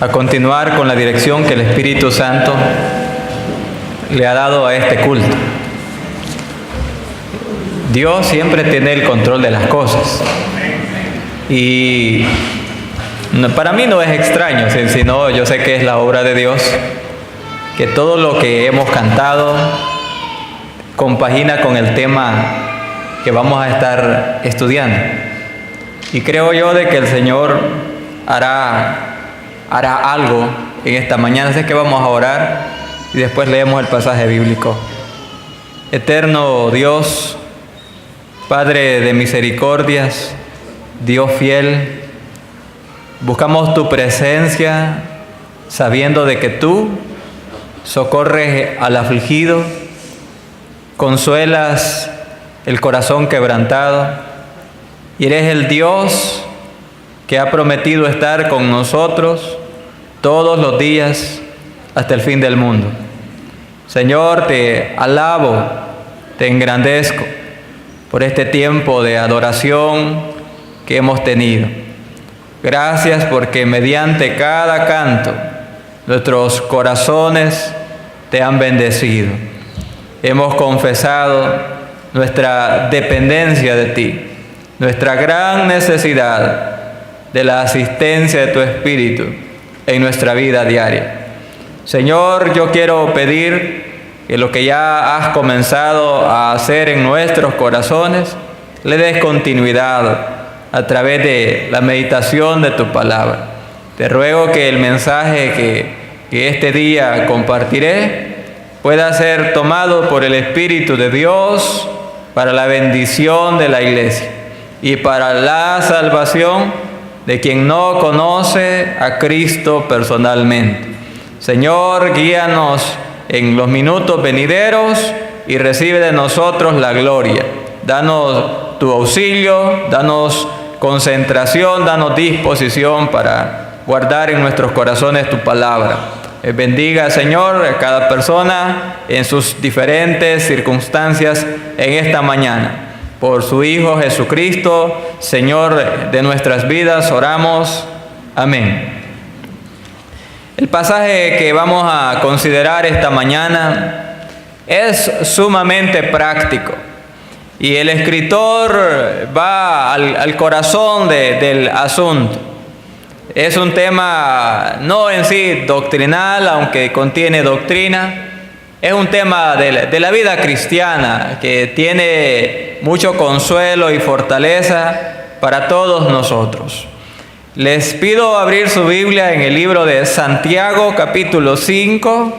a continuar con la dirección que el Espíritu Santo le ha dado a este culto. Dios siempre tiene el control de las cosas. Y para mí no es extraño, sino yo sé que es la obra de Dios, que todo lo que hemos cantado compagina con el tema que vamos a estar estudiando. Y creo yo de que el Señor hará algo en esta mañana. Así que vamos a orar y después leemos el pasaje bíblico. Eterno Dios, Padre de misericordias, Dios fiel, buscamos tu presencia sabiendo de que tú socorres al afligido, consuelas el corazón quebrantado y eres el Dios que ha prometido estar con nosotros todos los días hasta el fin del mundo. Señor, te alabo, te engrandezco por este tiempo de adoración que hemos tenido. Gracias porque mediante cada canto nuestros corazones te han bendecido. Hemos confesado nuestra dependencia de ti, nuestra gran necesidad de la asistencia de tu Espíritu en nuestra vida diaria. Señor, yo quiero pedir que lo que ya has comenzado a hacer en nuestros corazones, le des continuidad a través de la meditación de tu palabra. Te ruego que el mensaje que este día compartiré pueda ser tomado por el Espíritu de Dios para la bendición de la iglesia y para la salvación de quien no conoce a Cristo personalmente. Señor, guíanos en los minutos venideros y recibe de nosotros la gloria. Danos tu auxilio, danos concentración, danos disposición para guardar en nuestros corazones tu palabra. Bendiga, Señor, a cada persona en sus diferentes circunstancias en esta mañana. Por su Hijo Jesucristo, Señor de nuestras vidas, oramos. Amén. El pasaje que vamos a considerar esta mañana es sumamente práctico. Y el escritor va al corazón del asunto. Es un tema no en sí doctrinal, aunque contiene doctrina. Es un tema de la vida cristiana que tiene mucho consuelo y fortaleza para todos nosotros. Les pido abrir su Biblia en el libro de Santiago, capítulo 5,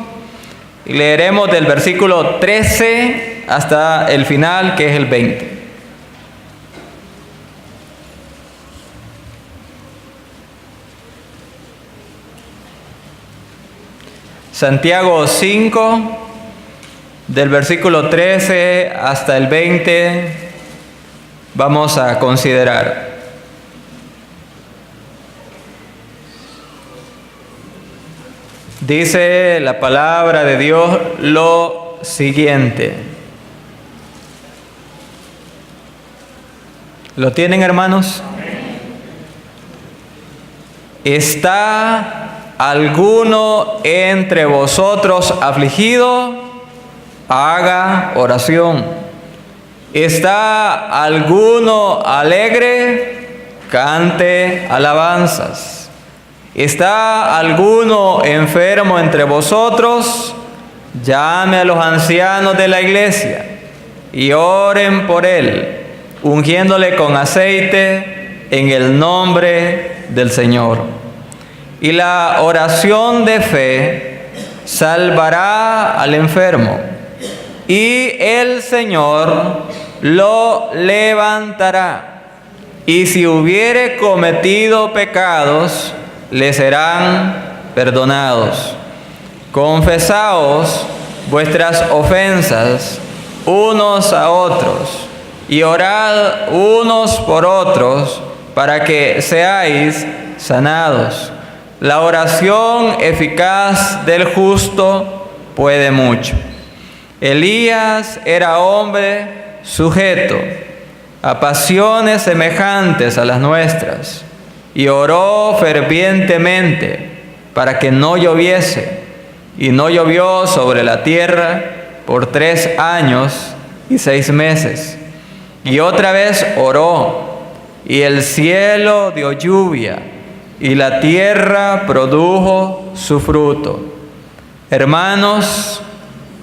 y leeremos del versículo 13 hasta el final, que es el 20. Santiago 5, del versículo 13 hasta el 20, vamos a considerar. Dice la palabra de Dios lo siguiente. ¿Lo tienen, hermanos? ¿Está alguno entre vosotros afligido? Haga oración. ¿Está alguno alegre? Cante alabanzas. ¿Está alguno enfermo entre vosotros? Llame a los ancianos de la iglesia y oren por él, ungiéndole con aceite en el nombre del Señor. Y la oración de fe salvará al enfermo, y el Señor lo levantará. Y si hubiere cometido pecados, le serán perdonados. Confesaos vuestras ofensas unos a otros, y orad unos por otros, para que seáis sanados. La oración eficaz del justo puede mucho. Elías era hombre sujeto a pasiones semejantes a las nuestras, y oró fervientemente para que no lloviese, y no llovió sobre la tierra por 3 años y 6 meses. Y otra vez oró, y el cielo dio lluvia, y la tierra produjo su fruto. Hermanos,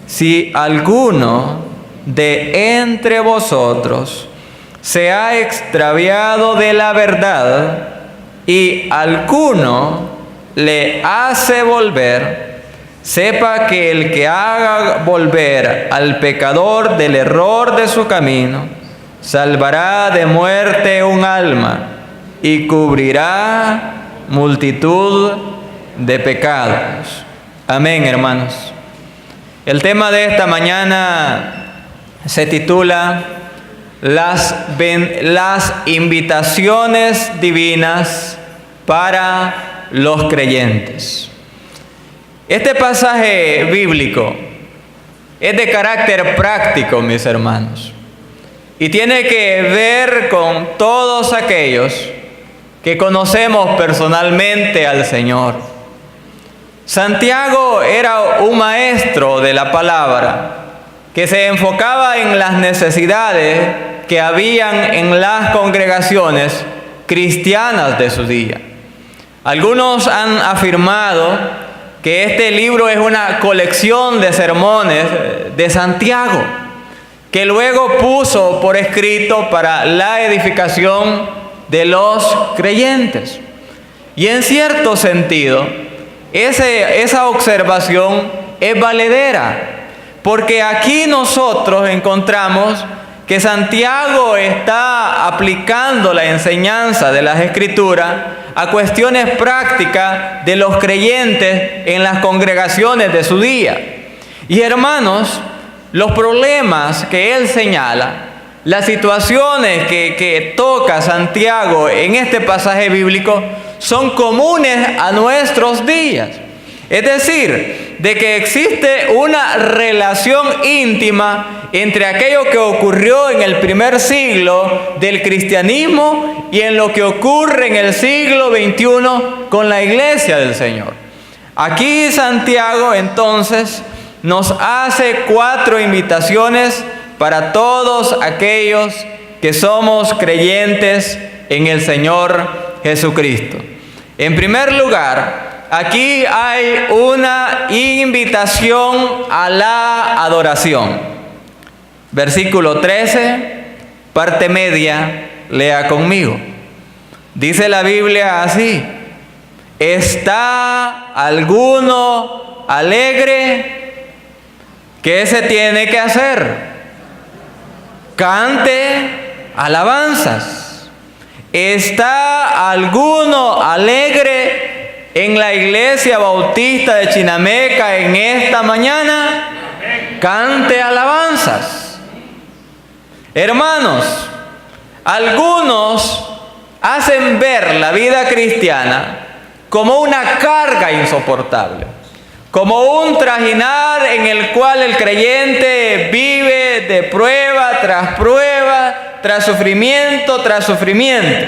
si alguno de entre vosotros se ha extraviado de la verdad, y alguno le hace volver, sepa que el que haga volver al pecador del error de su camino, salvará de muerte un alma y cubrirá multitud de pecados. Amén, hermanos. El tema de esta mañana se titula Las invitaciones divinas para los creyentes. Este pasaje bíblico es de carácter práctico, mis hermanos, y tiene que ver con todos aquellos que conocemos personalmente al Señor. Santiago era un maestro de la palabra que se enfocaba en las necesidades que habían en las congregaciones cristianas de su día. Algunos han afirmado que este libro es una colección de sermones de Santiago, que luego puso por escrito para la edificación de los creyentes. Y en cierto sentido, esa observación es valedera, porque aquí nosotros encontramos que Santiago está aplicando la enseñanza de las Escrituras a cuestiones prácticas de los creyentes en las congregaciones de su día. Y hermanos, los problemas que él señala, las situaciones que toca Santiago en este pasaje bíblico son comunes a nuestros días. Es decir, de que existe una relación íntima entre aquello que ocurrió en el primer siglo del cristianismo y en lo que ocurre en el siglo XXI con la iglesia del Señor. Aquí Santiago entonces nos hace 4 invitaciones para todos aquellos que somos creyentes en el Señor Jesucristo. En primer lugar, aquí hay una invitación a la adoración. Versículo 13, parte media, lea conmigo. Dice la Biblia así: ¿está alguno alegre? ¿Qué se tiene que hacer? Cante alabanzas. ¿Está alguno alegre en la iglesia bautista de Chinameca en esta mañana? Cante alabanzas. Hermanos, algunos hacen ver la vida cristiana como una carga insoportable, como un trajinar en el cual el creyente vive de prueba, tras sufrimiento tras sufrimiento.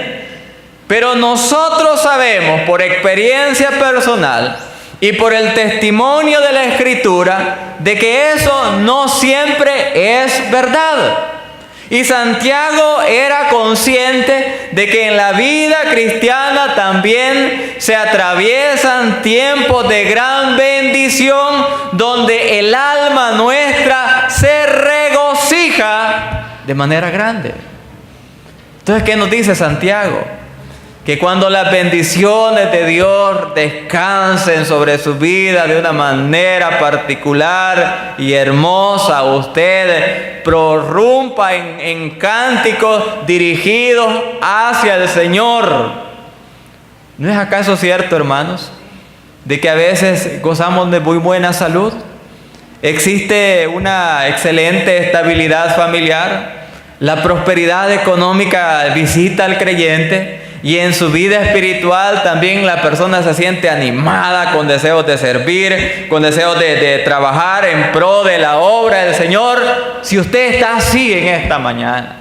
Pero nosotros sabemos por experiencia personal y por el testimonio de la Escritura de que eso no siempre es verdad. Y Santiago era consciente de que en la vida cristiana también se atraviesan tiempos de gran bendición donde el alma nuestra se regocija de manera grande. Entonces, ¿qué nos dice Santiago? Que cuando las bendiciones de Dios descansen sobre su vida de una manera particular y hermosa, usted prorrumpa en cánticos dirigidos hacia el Señor. ¿No es acaso cierto, hermanos, de que a veces gozamos de muy buena salud? Existe una excelente estabilidad familiar, la prosperidad económica visita al creyente. Y en su vida espiritual también la persona se siente animada, con deseos de servir, con deseos de trabajar en pro de la obra del Señor. Si usted está así en esta mañana,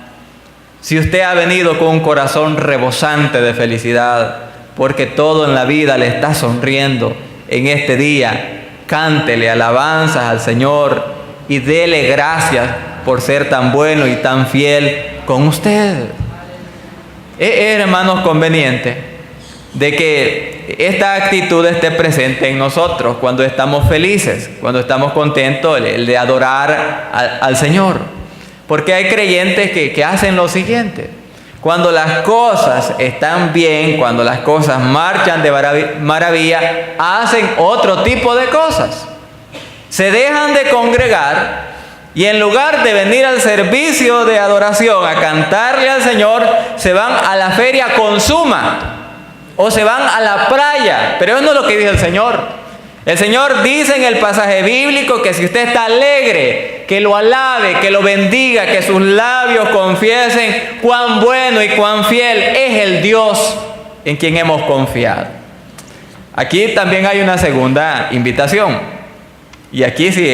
si usted ha venido con un corazón rebosante de felicidad, porque todo en la vida le está sonriendo, en este día, cántele alabanzas al Señor y dele gracias por ser tan bueno y tan fiel con usted. Es, hermanos, conveniente de que esta actitud esté presente en nosotros cuando estamos felices, cuando estamos contentos, el de adorar al Señor. Porque hay creyentes que hacen lo siguiente: cuando las cosas están bien, cuando las cosas marchan de maravilla, hacen otro tipo de cosas. Se dejan de congregar y en lugar de venir al servicio de adoración a cantarle al Señor, se van a la feria Consuma o se van a la playa. Pero eso no es lo que dice el Señor. El Señor dice en el pasaje bíblico que si usted está alegre, que lo alabe, que lo bendiga, que sus labios confiesen cuán bueno y cuán fiel es el Dios en quien hemos confiado. Aquí también hay una segunda invitación. Y aquí sí,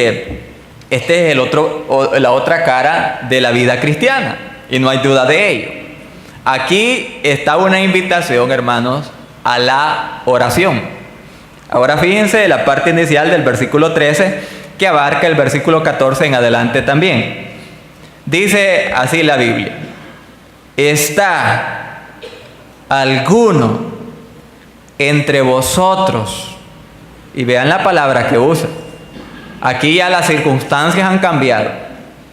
este es la otra cara de la vida cristiana, y no hay duda de ello. Aquí está una invitación, hermanos, a la oración. Ahora fíjense la parte inicial del versículo 13, que abarca el versículo 14 en adelante también. Dice así la Biblia: ¿está alguno entre vosotros? Y vean la palabra que usa. Aquí ya las circunstancias han cambiado.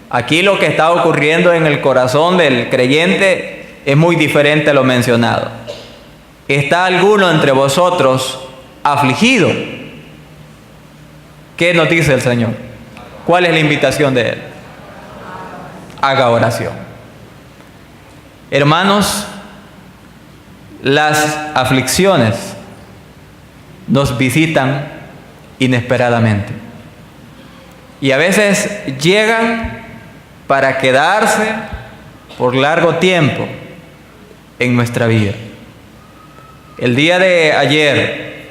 Aquí lo que está ocurriendo en el corazón del creyente es muy diferente a lo mencionado. ¿Está alguno entre vosotros afligido? ¿Qué nos dice el Señor? ¿Cuál es la invitación de Él? Haga oración. Hermanos, las aflicciones nos visitan inesperadamente. Y a veces llegan para quedarse por largo tiempo en nuestra vida. El día de ayer,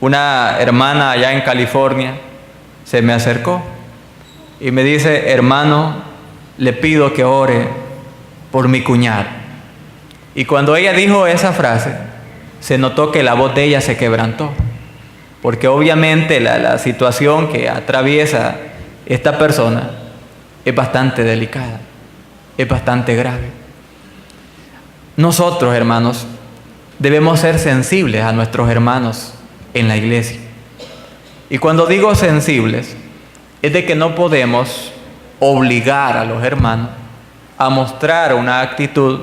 una hermana allá en California se me acercó y me dice: hermano, le pido que ore por mi cuñado. Y cuando ella dijo esa frase, se notó que la voz de ella se quebrantó, porque obviamente la situación que atraviesa esta persona es bastante delicada, es bastante grave. Nosotros, hermanos, debemos ser sensibles a nuestros hermanos en la iglesia. Y cuando digo sensibles, es de que no podemos obligar a los hermanos a mostrar una actitud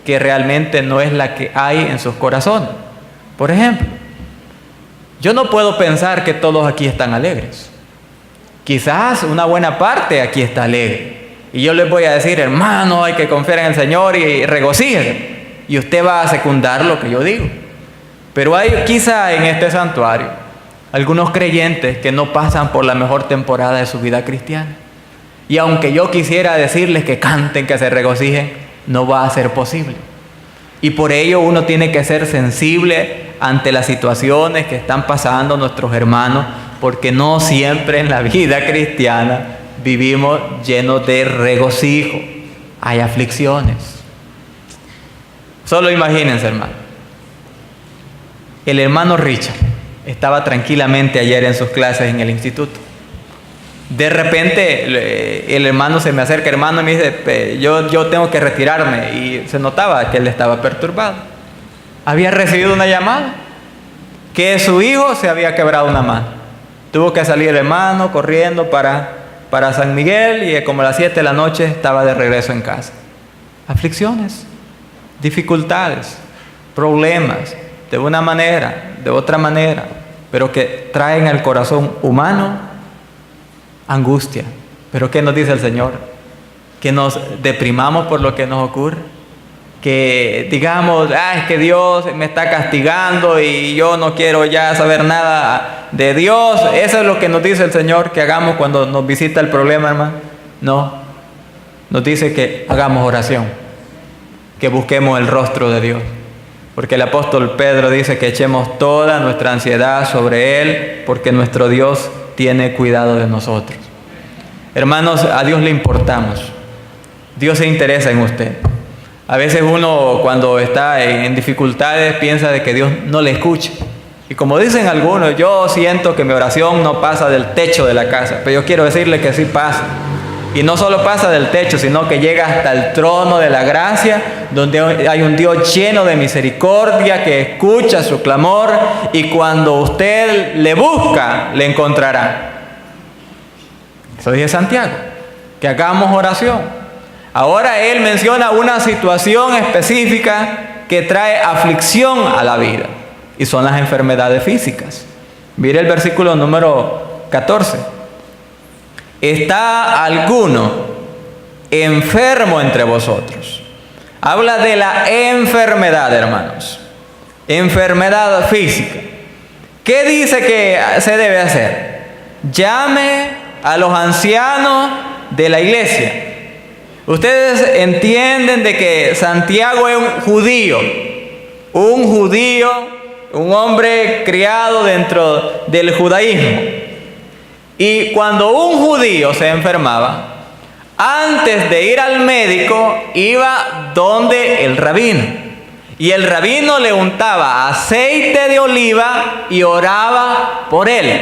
que realmente no es la que hay en sus corazones. Por ejemplo, yo no puedo pensar que todos aquí están alegres. Quizás una buena parte aquí está alegre. Y yo les voy a decir: hermano, hay que confiar en el Señor y regocíjense. Y usted va a secundar lo que yo digo. Pero hay quizá en este santuario algunos creyentes que no pasan por la mejor temporada de su vida cristiana. Y aunque yo quisiera decirles que canten, que se regocijen, no va a ser posible. Y por ello uno tiene que ser sensible ante las situaciones que están pasando nuestros hermanos, porque no siempre en la vida cristiana vivimos llenos de regocijo. Hay aflicciones. Solo imagínense, hermano. El hermano Richard estaba tranquilamente ayer en sus clases en el instituto. De repente el hermano se me acerca, hermano, y me dice: yo tengo que retirarme. Y se notaba que él estaba perturbado. Había recibido una llamada que su hijo se había quebrado una mano. Tuvo que salir el hermano corriendo para San Miguel, y como a las 7 de la noche estaba de regreso en casa. Aflicciones, dificultades, problemas, de una manera, de otra manera, pero que traen al corazón humano angustia. Pero ¿qué nos dice el Señor? Que nos deprimamos por lo que nos ocurre, que digamos: es que Dios me está castigando y yo no quiero ya saber nada de Dios. Eso es lo que nos dice el Señor que hagamos cuando nos visita el problema, hermano. No, nos dice que hagamos oración, que busquemos el rostro de Dios, porque el apóstol Pedro dice que echemos toda nuestra ansiedad sobre Él, porque nuestro Dios tiene cuidado de nosotros. Hermanos, a Dios le importamos. Dios se interesa en usted. A veces uno, cuando está en dificultades, piensa de que Dios no le escucha. Y como dicen algunos, yo siento que mi oración no pasa del techo de la casa, pero yo quiero decirle que sí pasa. Y no solo pasa del techo, sino que llega hasta el trono de la gracia, donde hay un Dios lleno de misericordia que escucha su clamor, y cuando usted le busca, le encontrará. Eso dice Santiago, que hagamos oración. Ahora él menciona una situación específica que trae aflicción a la vida, y son las enfermedades físicas. Mire el versículo número 14. ¿Está alguno enfermo entre vosotros? Habla de la enfermedad, hermanos. Enfermedad física. ¿Qué dice que se debe hacer? Llame a los ancianos de la iglesia. Ustedes entienden de que Santiago es un judío, un hombre criado dentro del judaísmo. Y cuando un judío se enfermaba, antes de ir al médico, iba donde el rabino. Y el rabino le untaba aceite de oliva y oraba por él.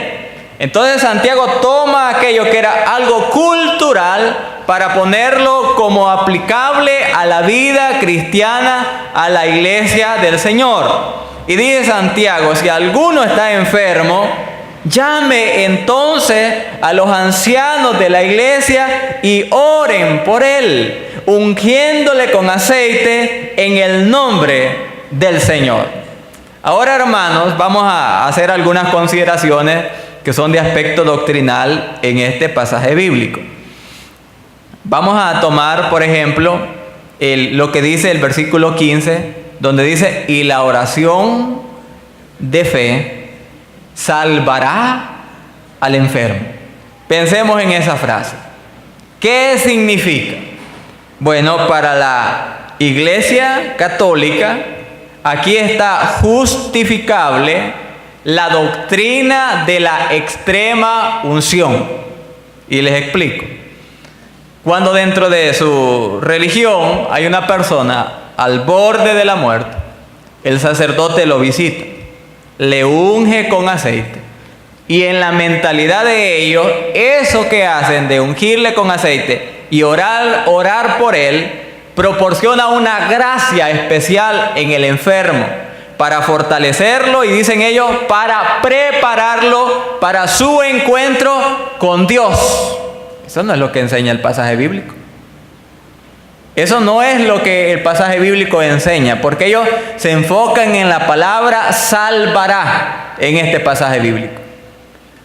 Entonces Santiago toma aquello que era algo cultural para ponerlo como aplicable a la vida cristiana, a la iglesia del Señor. Y dice Santiago, si alguno está enfermo, llame entonces a los ancianos de la iglesia y oren por él, ungiéndole con aceite en el nombre del Señor. Ahora, hermanos, vamos a hacer algunas consideraciones que son de aspecto doctrinal en este pasaje bíblico. Vamos a tomar, por ejemplo, lo que dice el versículo 15, donde dice, y la oración de fe salvará al enfermo. Pensemos en esa frase. ¿Qué significa? Bueno, para la Iglesia Católica, aquí está justificable la doctrina de la extrema unción. Y les explico. Cuando dentro de su religión hay una persona al borde de la muerte, el sacerdote lo visita, le unge con aceite, y en la mentalidad de ellos, eso que hacen de ungirle con aceite y orar por él, proporciona una gracia especial en el enfermo, para fortalecerlo, y dicen ellos, para prepararlo para su encuentro con Dios. Eso no es lo que enseña el pasaje bíblico. Eso no es lo que el pasaje bíblico enseña, porque ellos se enfocan en la palabra salvará en este pasaje bíblico.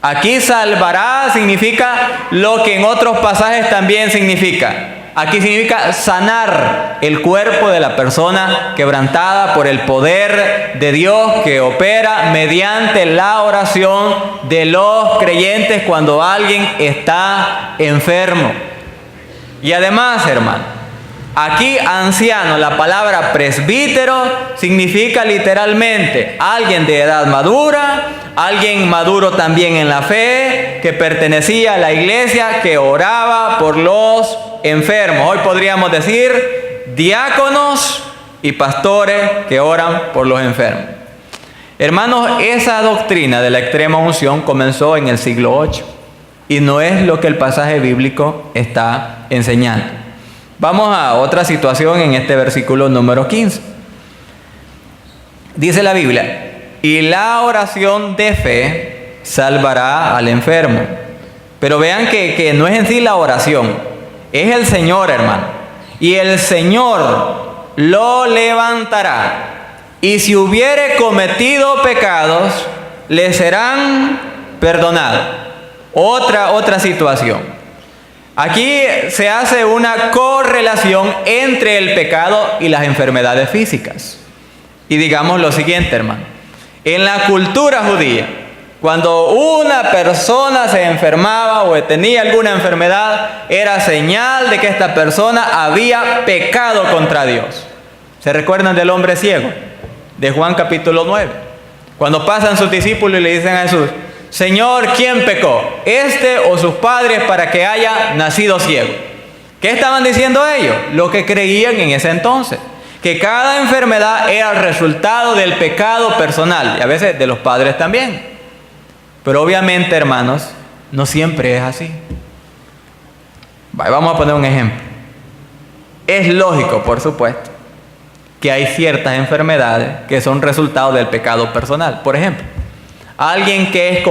Aquí salvará significa lo que en otros pasajes también significa. Aquí significa sanar el cuerpo de la persona quebrantada por el poder de Dios que opera mediante la oración de los creyentes cuando alguien está enfermo. Y además, hermano, aquí anciano, la palabra presbítero significa literalmente alguien de edad madura, alguien maduro también en la fe, que pertenecía a la iglesia, que oraba por los enfermos. Hoy podríamos decir diáconos y pastores que oran por los enfermos. Hermanos, esa doctrina de la extrema unción comenzó en el siglo VIII y no es lo que el pasaje bíblico está enseñando. Vamos a otra situación en este versículo número 15. Dice la Biblia, y la oración de fe salvará al enfermo. Pero vean que no es en sí la oración, es el Señor, hermano. Y el Señor lo levantará. Y si hubiere cometido pecados, le serán perdonados. Otra situación. Aquí se hace una correlación entre el pecado y las enfermedades físicas. Y digamos lo siguiente, hermano. En la cultura judía, cuando una persona se enfermaba o tenía alguna enfermedad, era señal de que esta persona había pecado contra Dios. ¿Se recuerdan del hombre ciego? De Juan capítulo 9. Cuando pasan sus discípulos y le dicen a Jesús, Señor, ¿quién pecó? ¿Este o sus padres para que haya nacido ciego? ¿Qué estaban diciendo ellos? Lo que creían en ese entonces. que cada enfermedad era el resultado del pecado personal y a veces de los padres también. Pero obviamente, hermanos, no siempre es así. Vamos a poner un ejemplo. Es lógico, por supuesto, que hay ciertas enfermedades que son resultado del pecado personal. Por ejemplo, alguien que es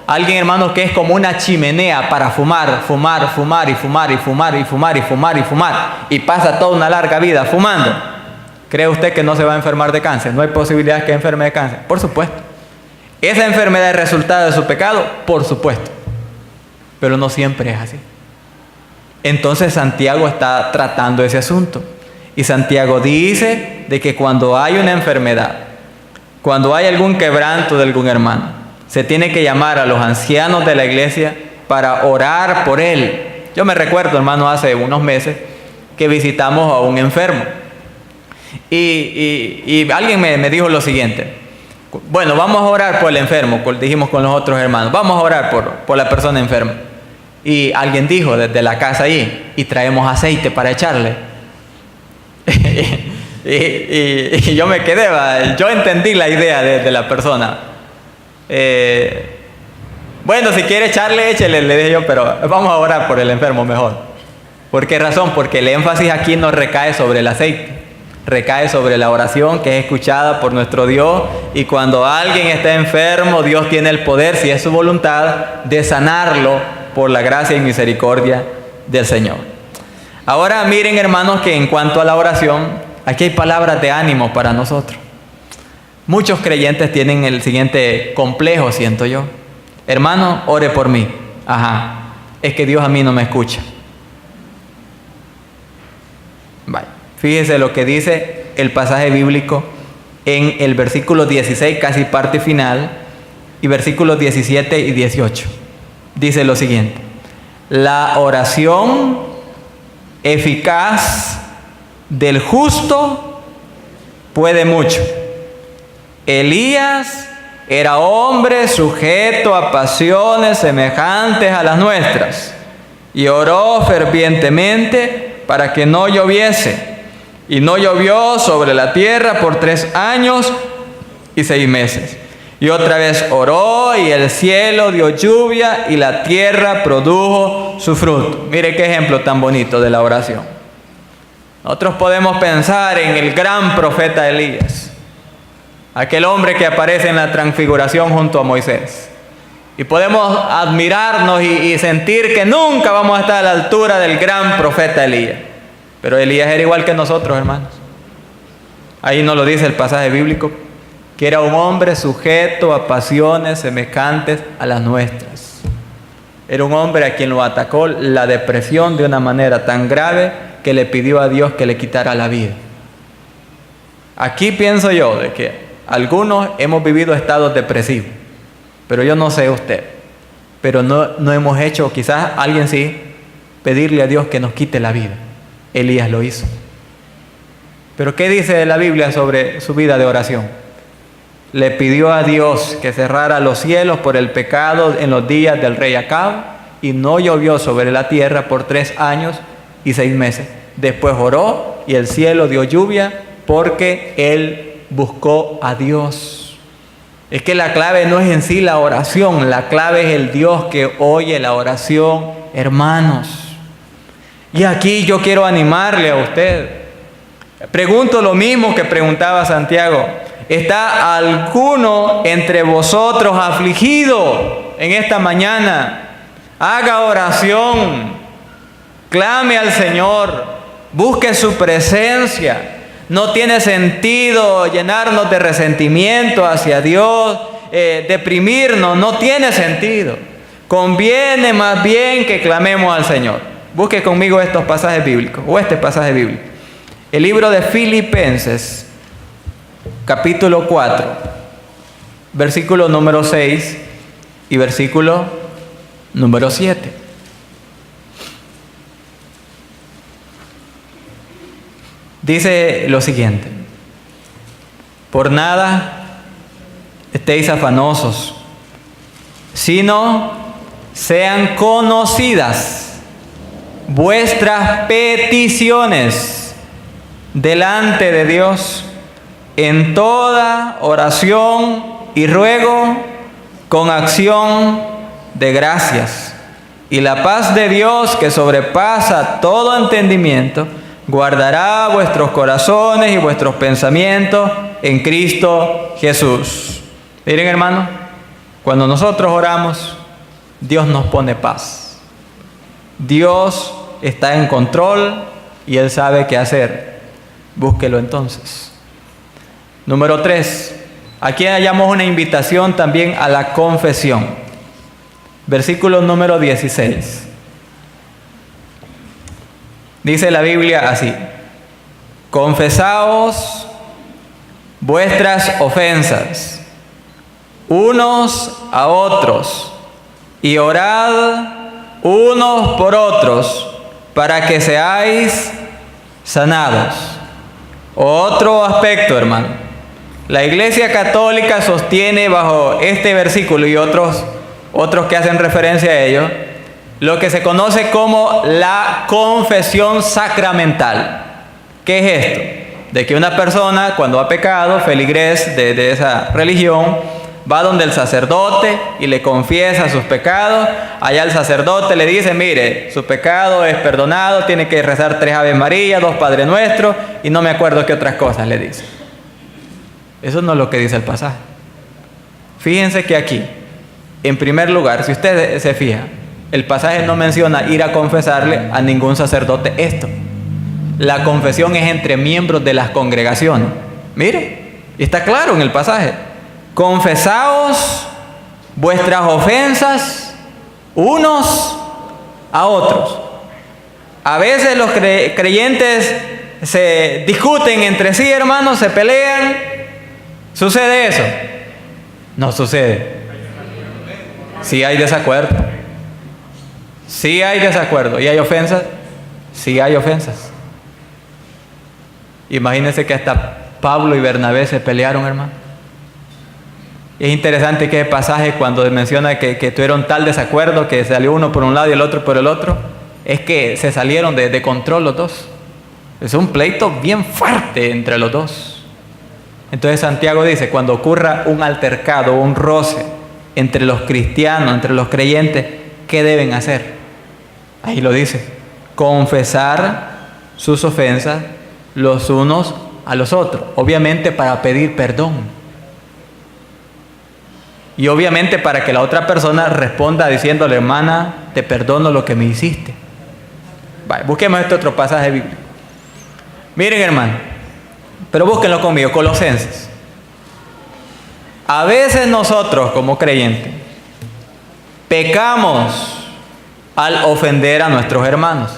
alguien, hermanos, que es como una chimenea para fumar y pasa toda una larga vida fumando. ¿Cree usted que no se va a enfermar de cáncer? ¿No hay posibilidad que enferme de cáncer? Por supuesto. ¿Esa enfermedad es resultado de su pecado? Por supuesto. Pero no siempre es así. Entonces Santiago está tratando ese asunto. Y Santiago dice de que cuando hay una enfermedad, cuando hay algún quebranto de algún hermano, se tiene que llamar a los ancianos de la iglesia para orar por él. Yo me recuerdo, hermano, hace unos meses que visitamos a un enfermo. Y alguien me dijo lo siguiente: bueno, vamos a orar por el enfermo, dijimos con los otros hermanos, vamos a orar por la persona enferma. Y alguien dijo desde la casa ahí, y traemos aceite para echarle. y yo me quedé, yo entendí la idea de la persona. Bueno, si quiere echarle, échele, le dije yo, pero vamos a orar por el enfermo mejor. ¿Por qué razón? Porque el énfasis aquí no recae sobre el aceite, recae sobre la oración que es escuchada por nuestro Dios. Y cuando alguien está enfermo, Dios tiene el poder, si es su voluntad, de sanarlo por la gracia y misericordia del Señor. Ahora miren, hermanos, que en cuanto a la oración, aquí hay palabras de ánimo para nosotros. Muchos creyentes tienen el siguiente complejo, siento yo: hermano, ore por mí. Ajá, es que Dios a mí no me escucha. Vaya, fíjese lo que dice el pasaje bíblico en el versículo 16, casi parte final, y versículos 17 y 18. Dice lo siguiente: la oración eficaz del justo puede mucho. Elías era hombre sujeto a pasiones semejantes a las nuestras, y oró fervientemente para que no lloviese, y no llovió sobre la tierra por 3 años y 6 meses. Y otra vez oró, y el cielo dio lluvia, y la tierra produjo su fruto. Mire qué ejemplo tan bonito de la oración. Nosotros podemos pensar en el gran profeta Elías, aquel hombre que aparece en la transfiguración junto a Moisés. Y podemos admirarnos y sentir que nunca vamos a estar a la altura del gran profeta Elías. Pero Elías era igual que nosotros, hermanos. Ahí nos lo dice el pasaje bíblico, que era un hombre sujeto a pasiones semejantes a las nuestras. Era un hombre a quien lo atacó la depresión de una manera tan grave que le pidió a Dios que le quitara la vida. Aquí pienso yo de que algunos hemos vivido estados depresivos, pero yo no sé usted, pero no hemos hecho, quizás alguien sí, pedirle a Dios que nos quite la vida. Elías lo hizo. Pero ¿qué dice la Biblia sobre su vida de oración? Le pidió a Dios que cerrara los cielos por el pecado en los días del rey Acab, y no llovió sobre la tierra por 3 años y 6 meses. Después oró, y el cielo dio lluvia, porque él buscó a Dios. Es que la clave no es en sí la oración, la clave es el Dios que oye la oración, hermanos. Y aquí yo quiero animarle a usted. Pregunto lo mismo que preguntaba Santiago: ¿está alguno entre vosotros afligido en esta mañana? Haga oración, clame al Señor, busque su presencia. No tiene sentido llenarnos de resentimiento hacia Dios, deprimirnos, no tiene sentido. Conviene más bien que clamemos al Señor. Busque conmigo estos pasajes bíblicos, o este pasaje bíblico. El libro de Filipenses, capítulo 4, versículo número 6 y versículo número 7. Dice lo siguiente: por nada estéis afanosos, sino sean conocidas vuestras peticiones delante de Dios en toda oración y ruego con acción de gracias. Y la paz de Dios, que sobrepasa todo entendimiento, guardará vuestros corazones y vuestros pensamientos en Cristo Jesús. Miren, hermano, cuando nosotros oramos, Dios nos pone paz. Dios está en control y Él sabe qué hacer. Búsquelo entonces. Número 3. Aquí hallamos una invitación también a la confesión. Versículo número 16. Dice la Biblia así: confesaos vuestras ofensas unos a otros y orad unos por otros para que seáis sanados. Otro aspecto, hermano. La Iglesia Católica sostiene bajo este versículo y otros que hacen referencia a ello, lo que se conoce como la confesión sacramental. ¿Qué es esto? De que una persona, cuando ha pecado, feligrés de esa religión, va donde el sacerdote y le confiesa sus pecados. Allá el sacerdote le dice: mire, su pecado es perdonado, tiene que rezar 3 Ave María, 2 Padre Nuestro, y no me acuerdo qué otras cosas le dice. Eso no es lo que dice el pasaje. Fíjense que aquí, en primer lugar, si usted se fija, el pasaje no menciona ir a confesarle a ningún sacerdote esto. La confesión es entre miembros de las congregaciones. Mire, está claro en el pasaje: confesaos vuestras ofensas unos a otros. A veces los creyentes se discuten entre sí, hermanos, se pelean. ¿Sucede eso? No sucede. Sí hay desacuerdo. Sí hay desacuerdo. ¿Y hay ofensas? Sí hay ofensas. Imagínense que hasta Pablo y Bernabé se pelearon, hermano. Es interesante que el pasaje, cuando menciona que tuvieron tal desacuerdo, que salió uno por un lado y el otro por el otro, es que se salieron de control los dos. Es un pleito bien fuerte entre los dos. Entonces Santiago dice: cuando ocurra un altercado, un roce entre los cristianos, entre los creyentes, ¿qué deben hacer? Ahí lo dice: confesar sus ofensas los unos a los otros, obviamente para pedir perdón, y obviamente para que la otra persona responda diciéndole: hermana, te perdono lo que me hiciste. Vale, busquemos este otro pasaje bíblico. Miren, hermano, pero búsquenlo conmigo, Colosenses. A veces nosotros como creyentes pecamos al ofender a nuestros hermanos,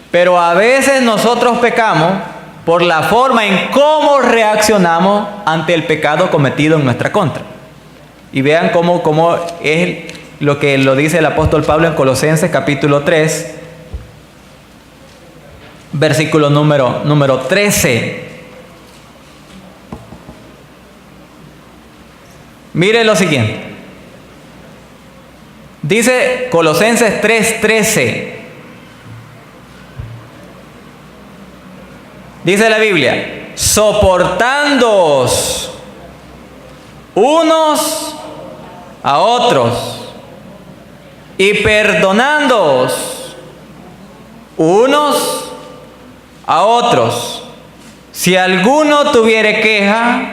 pero a veces nosotros pecamos por la forma en cómo reaccionamos ante el pecado cometido en nuestra contra. Y vean cómo es lo que lo dice el apóstol Pablo en Colosenses capítulo 3, versículo número 13. Mire lo siguiente. Dice Colosenses 3:13. Dice la Biblia: soportándoos unos a otros y perdonándoos unos a otros, si alguno tuviere queja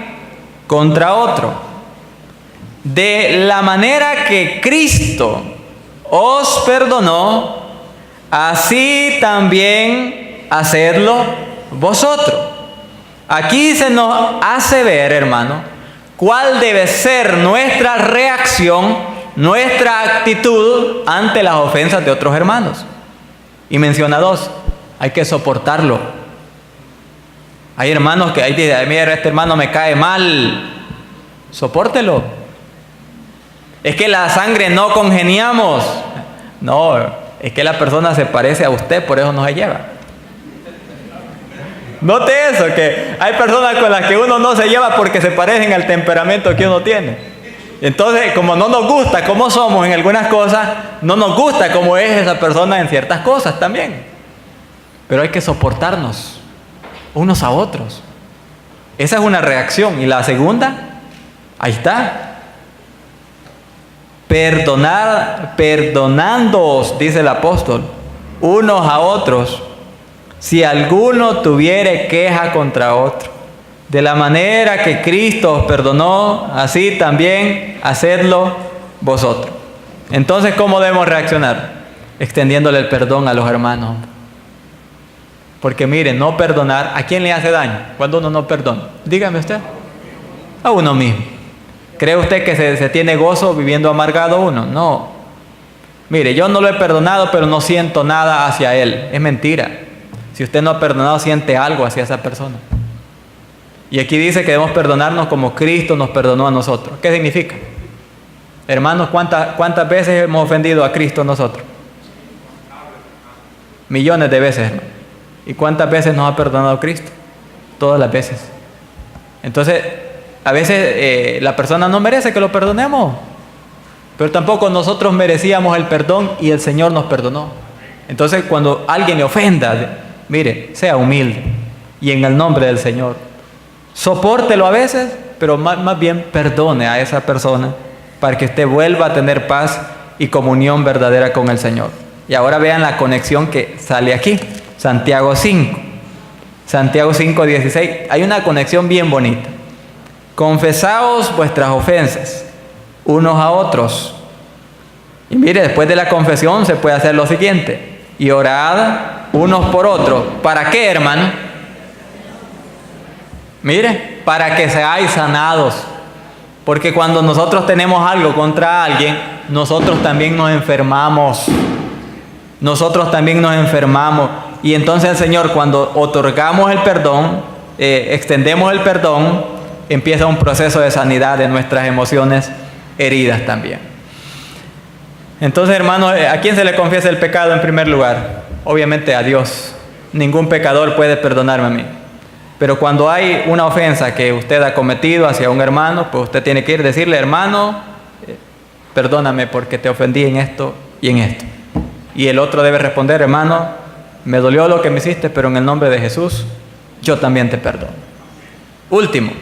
contra otro. De la manera que Cristo os perdonó, así también hacedlo vosotros. Aquí se nos hace ver, hermano, cuál debe ser nuestra reacción, nuestra actitud ante las ofensas de otros hermanos. Y menciona 2. Hay que soportarlo. Hay hermanos que dicen: mira, este hermano me cae mal. Sopórtelo. Es que la sangre no congeniamos. No, es que la persona se parece a usted, por eso no se lleva. Note eso, que hay personas con las que uno no se lleva porque se parecen al temperamento que uno tiene. Entonces, como no nos gusta cómo somos en algunas cosas, no nos gusta cómo es esa persona en ciertas cosas también. Pero hay que soportarnos. unos a otros. Esa es una reacción. Y la segunda, ahí está. Perdonándoos, dice el apóstol, unos a otros, si alguno tuviere queja contra otro. De la manera que Cristo os perdonó, así también hacedlo vosotros. Entonces, ¿cómo debemos reaccionar? Extendiéndole el perdón a los hermanos. Porque mire, no perdonar, ¿a quién le hace daño cuando uno no perdona? Dígame usted. A uno mismo. ¿Cree usted que se tiene gozo viviendo amargado uno? No. Mire, yo no lo he perdonado, pero no siento nada hacia él. Es mentira. Si usted no ha perdonado, siente algo hacia esa persona. Y aquí dice que debemos perdonarnos como Cristo nos perdonó a nosotros. ¿Qué significa? Hermanos, ¿cuántas veces hemos ofendido a Cristo nosotros? Millones de veces, hermano. ¿Y cuántas veces nos ha perdonado Cristo? Todas las veces. Entonces, a veces la persona no merece que lo perdonemos, pero tampoco nosotros merecíamos el perdón y el Señor nos perdonó. Entonces, cuando alguien le ofenda, mire, sea humilde y en el nombre del Señor, sopórtelo a veces, pero más bien perdone a esa persona para que usted vuelva a tener paz y comunión verdadera con el Señor. Y ahora vean la conexión que sale aquí, Santiago 5, Santiago 5:16. Hay una conexión bien bonita. Confesaos vuestras ofensas unos a otros. Y mire, después de la confesión se puede hacer lo siguiente: y orad unos por otros. ¿Para qué, hermano? Mire, para que seáis sanados. Porque cuando nosotros tenemos algo contra alguien, nosotros también nos enfermamos. Nosotros también nos enfermamos. Y entonces el Señor, cuando otorgamos el perdón, extendemos el perdón, empieza un proceso de sanidad de nuestras emociones heridas también. Entonces, hermanos, ¿a quién se le confiesa el pecado en primer lugar? Obviamente a Dios. Ningún pecador puede perdonarme a mí. Pero cuando hay una ofensa que usted ha cometido hacia un hermano, pues usted tiene que ir a decirle: hermano, perdóname porque te ofendí en esto y en esto. Y el otro debe responder: hermano, me dolió lo que me hiciste, pero en el nombre de Jesús, yo también te perdono. Último,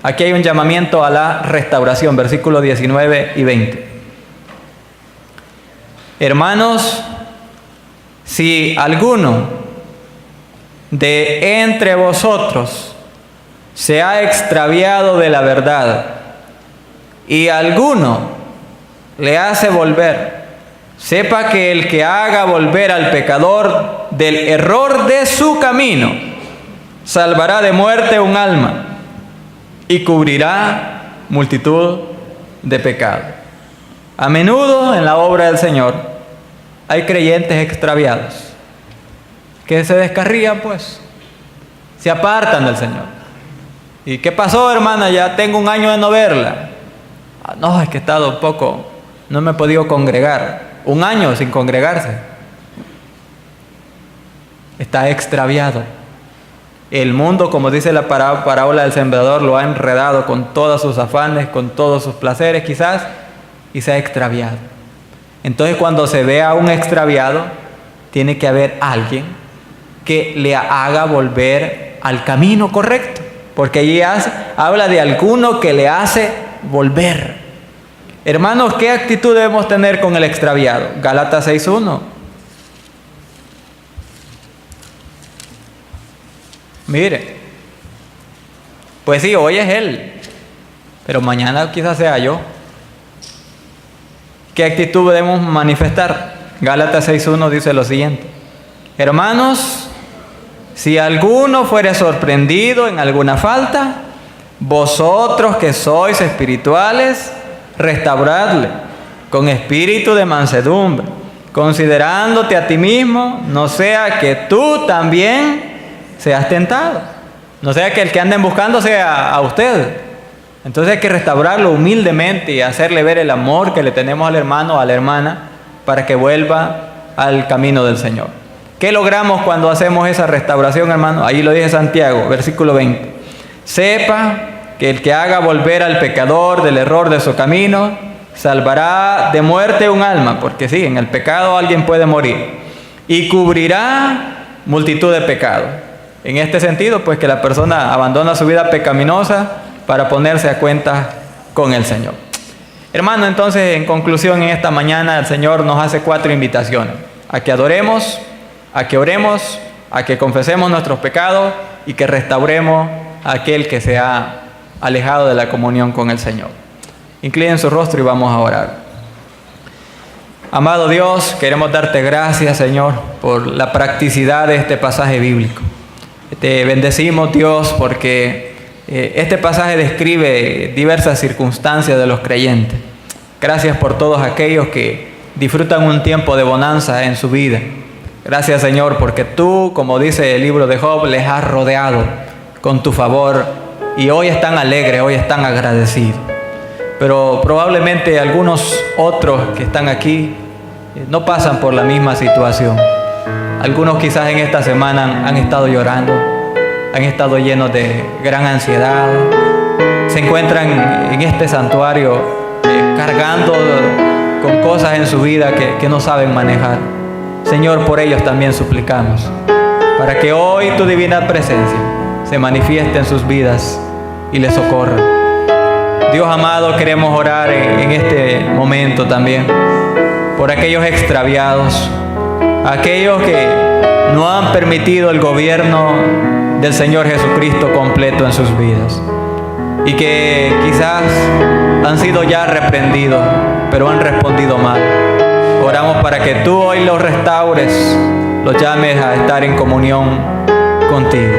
aquí hay un llamamiento a la restauración, versículos 19 y 20. Hermanos, si alguno de entre vosotros se ha extraviado de la verdad y alguno le hace volver, sepa que el que haga volver al pecador del error de su camino salvará de muerte un alma y cubrirá multitud de pecados. A menudo en la obra del Señor hay creyentes extraviados que se descarrían, pues, se apartan del Señor. ¿Y qué pasó, hermana? Ya tengo un año de no verla. No, es que he estado un poco, no me he podido congregar. Un año sin congregarse. Está extraviado. El mundo, como dice la parábola del sembrador, lo ha enredado con todos sus afanes, con todos sus placeres quizás, y se ha extraviado. Entonces, cuando se ve a un extraviado, tiene que haber alguien que le haga volver al camino correcto, porque allí habla de alguno que le hace volver. Hermanos, ¿qué actitud debemos tener con el extraviado? Gálatas 6:1. Mire, pues sí, hoy es él, pero mañana quizás sea yo. ¿Qué actitud debemos manifestar? Gálatas 6:1 dice lo siguiente: hermanos, si alguno fuere sorprendido en alguna falta, vosotros que sois espirituales, restauradle con espíritu de mansedumbre, considerándote a ti mismo, no sea que tú también seas tentado. No sea que el que anden buscando sea a usted. Entonces hay que restaurarlo humildemente y hacerle ver el amor que le tenemos al hermano o a la hermana para que vuelva al camino del Señor. ¿Qué logramos cuando hacemos esa restauración, hermano? Ahí lo dice Santiago, versículo 20. Sepa que el que haga volver al pecador del error de su camino, salvará de muerte un alma, porque sí, en el pecado alguien puede morir, y cubrirá multitud de pecados. En este sentido, pues que la persona abandona su vida pecaminosa para ponerse a cuenta con el Señor. Hermano, entonces, en conclusión, en esta mañana el Señor nos hace 4 invitaciones: a que adoremos, a que oremos, a que confesemos nuestros pecados y que restauremos a aquel que se ha alejado de la comunión con el Señor. Inclinen su rostro y vamos a orar. Amado Dios, queremos darte gracias, Señor, por la practicidad de este pasaje bíblico. Te bendecimos, Dios, porque este pasaje describe diversas circunstancias de los creyentes. Gracias por todos aquellos que disfrutan un tiempo de bonanza en su vida. Gracias, Señor, porque tú, como dice el libro de Job, les has rodeado con tu favor y hoy están alegres, hoy están agradecidos. Pero probablemente algunos otros que están aquí no pasan por la misma situación. Algunos quizás en esta semana han estado llorando, han estado llenos de gran ansiedad, se encuentran en este santuario cargando con cosas en su vida que no saben manejar. Señor, por ellos también suplicamos, para que hoy tu divina presencia se manifieste en sus vidas y les socorra. Dios amado, queremos orar en este momento también por aquellos extraviados, aquellos que no han permitido el gobierno del Señor Jesucristo completo en sus vidas y que quizás han sido ya reprendidos, pero han respondido mal. Oramos para que tú hoy los restaures, los llames a estar en comunión contigo.